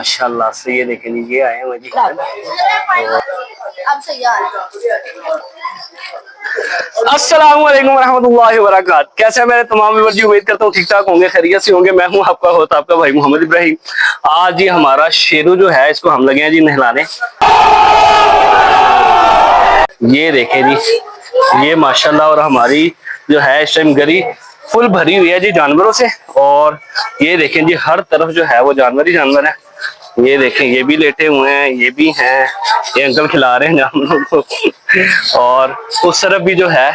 माशाल्लाह से ये देखें जी, ये आए हुए जी। अब सही आ रहा है। अस्सलाम वालेकुम रहमतुल्लाहि व बरकातहू। कैसे हैं मेरे तमाम व्यूअर्स जी, उम्मीद करता हूँ ठीक ठाक होंगे, खैरियत से होंगे। मैं हूँ आपका होस्ट, आपका भाई मोहम्मद इब्राहिम। आज जी हमारा शेरू जो है, इसको हम लगे हैं जी नहलाने। ये देखें जी, ये माशाल्लाह। और हमारी जो है इस टाइम गली फुल भरी हुई है जी जानवरों से। और ये देखें जी, हर तरफ जो है वो जानवर ही जानवर है। ये देखें, ये भी लेटे हुए हैं, ये भी हैं, ये अंकल खिला रहे हैं जानवरों को। और उस तरफ भी जो है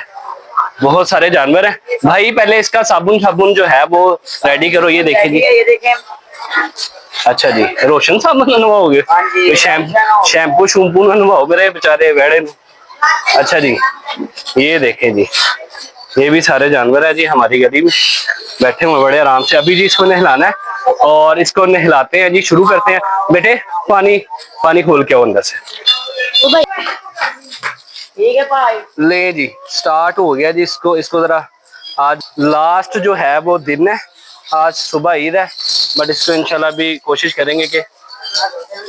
बहुत सारे जानवर हैं। भाई पहले इसका साबुन साबुन जो है वो रेडी करो। ये देखें जी, ये देखें। अच्छा जी, रोशन साबुन नवाओगे? शैम्पू शूम्पू नवाओ मेरे बेचारे वेड़े में। अच्छा जी, ये देखें जी, ये भी सारे जानवर है जी हमारी गली में, बैठे हुए बड़े आराम से। अभी जी इसको नहलाना है और इसको नहलाते हैं जी, शुरू करते हैं। बेटे पानी पानी खोल के आओ अंदर से। ठीक है भाई, ले जी, स्टार्ट हो गया जी। इसको जरा, आज लास्ट जो है वो दिन है, आज सुबह ईद है, बट इसको इंशाल्लाह भी कोशिश करेंगे कि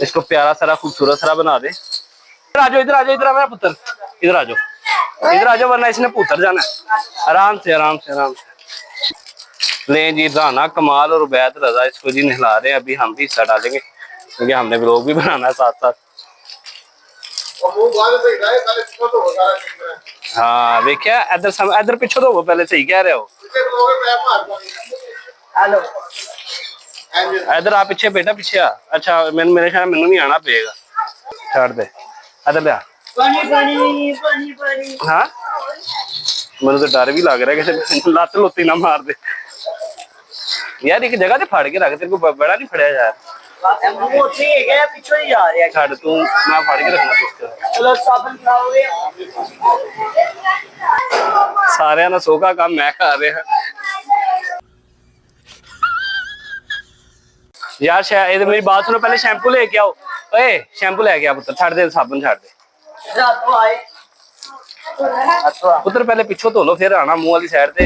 इसको प्यारा सारा खूबसूरत सारा बना दे। इधर आ जाओ, इधर आ जाओ, इधर आ मेरा पुत्र, इधर आ जाओ, इधर आ जाओ, वरना इसने पुत्र जाना है। आराम से आराम से आराम से। ले जी, राना कमाल और उबैद रजा इसको जी नहला रहे हैं। अभी हम भी हिस्सा डालेंगे क्योंकि हमने व्लॉग भी बनाना है साथ साथ। हाँ देखिया, इधर पीछे तो वो पहले सही कह रहे हो। हेलो इधर आ पीछे, बेटा पीछे आ। अच्छा मेरे ख्याल मैनू नहीं आना पड़ेगा, छोड़ दे। इधर ले आ। पानी पानी पानी पानी। हाँ मेरे तो डर भी लग रहा है कि लत लुत्ती ना मार दे यार। एक जगह से फाड़ के रख, तेरे को बड़ा नहीं फड़िया यार। वो ठीक है, पीछे ही जा रहा है। छड़ तू, मैं फाड़ के रखना उसका। चलो साबुन खाओगे? सारे ना सोखा काम मैं कर रहा यार। शायद मेरी बात सुनो, पहले शैम्पू लेके आओ। ओए शैम्पू लेके आ पुत्र, छाड़ दे साबुन, छाड़ दे पुत्र। पहले पिछो धो लो, फिर आना मुंह वाली साइड से।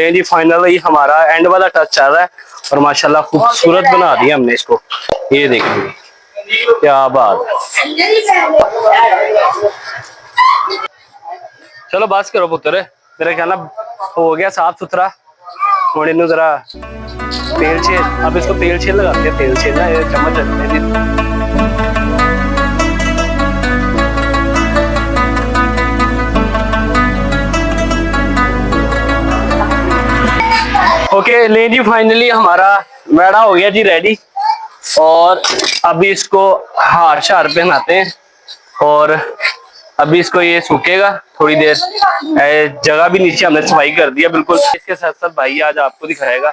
जी फाइनली हमारा एंड वाला टच चल रहा है और माशाल्लाह खूबसूरत बना दिया हमने इसको। ये देखिए क्या बात। चलो बस करो पुत्र, मेरा ख्याल हो गया साफ सुथरा। थोड़ी नु जरा तेल छे, अब इसको तेल छे लगाते हैं। तेल छे ना ये चम्मच रखते हैं। ओके ले जी, फाइनली हमारा वेड़ा हो गया जी रेडी। और अभी इसको हार शार पहनाते हैं और अभी इसको ये सूखेगा थोड़ी देर। जगह भी नीचे हमने सफाई कर दिया बिल्कुल। इसके साथ साथ भाई आज आपको दिखाएगा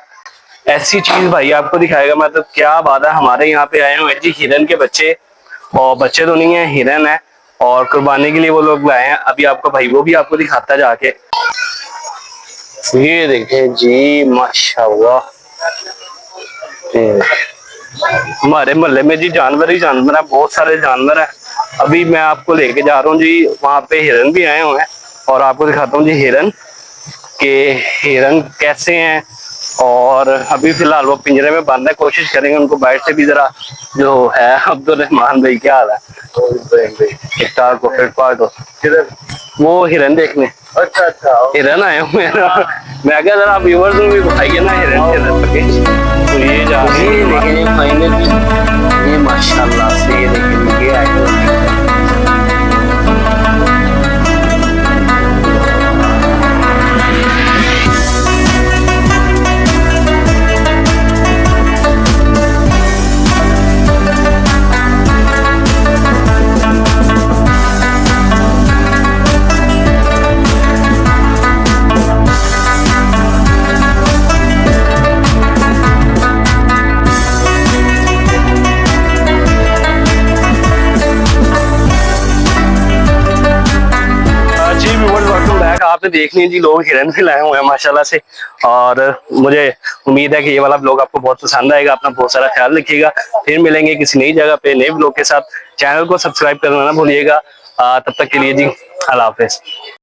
ऐसी चीज, भाई आपको दिखाएगा मतलब क्या बात है। हमारे यहाँ पे आए हुए जी हिरन के बच्चे, और बच्चे तो नहीं है, हिरन है, और कुर्बानी के लिए वो लोग लाए हैं। अभी आपका भाई वो भी आपको दिखाता जाके। ये देखें जी माशाल्लाह, हमारे मोहल्ले में जी जानवर ही जानवर है, बहुत सारे जानवर है। अभी मैं आपको लेके जा रहा हूँ जी, वहाँ पे हिरन भी आए हुए हैं और आपको दिखाता हूँ जी हिरन के हिरन कैसे हैं। और अभी फिलहाल वो पिंजरे में बंद है, कोशिश करेंगे उनको बाहर से भी जरा जो है। अब्दुल रहमान भाई क्या हाल है? वो हिरन देखने। अच्छा अच्छा, हिरन आए हुए हैं। मैं क्या जरा व्यूअर्स को भी बताइए ना हिरन हिरन। तो ये जा रही है, लेकिन ये फाइनली ये माशाल्लाह से ये देखिए ये आई है। आपने देख लीजिए जी, लोग हिरन भी लाए हुए हैं माशाल्लाह से। और मुझे उम्मीद है कि ये वाला ब्लॉग आपको बहुत पसंद आएगा। अपना बहुत सारा ख्याल रखिएगा। फिर मिलेंगे किसी नई जगह पे नए ब्लॉग के साथ। चैनल को सब्सक्राइब करना ना भूलिएगा। तब तक के लिए जी अल्लाह हाफिज।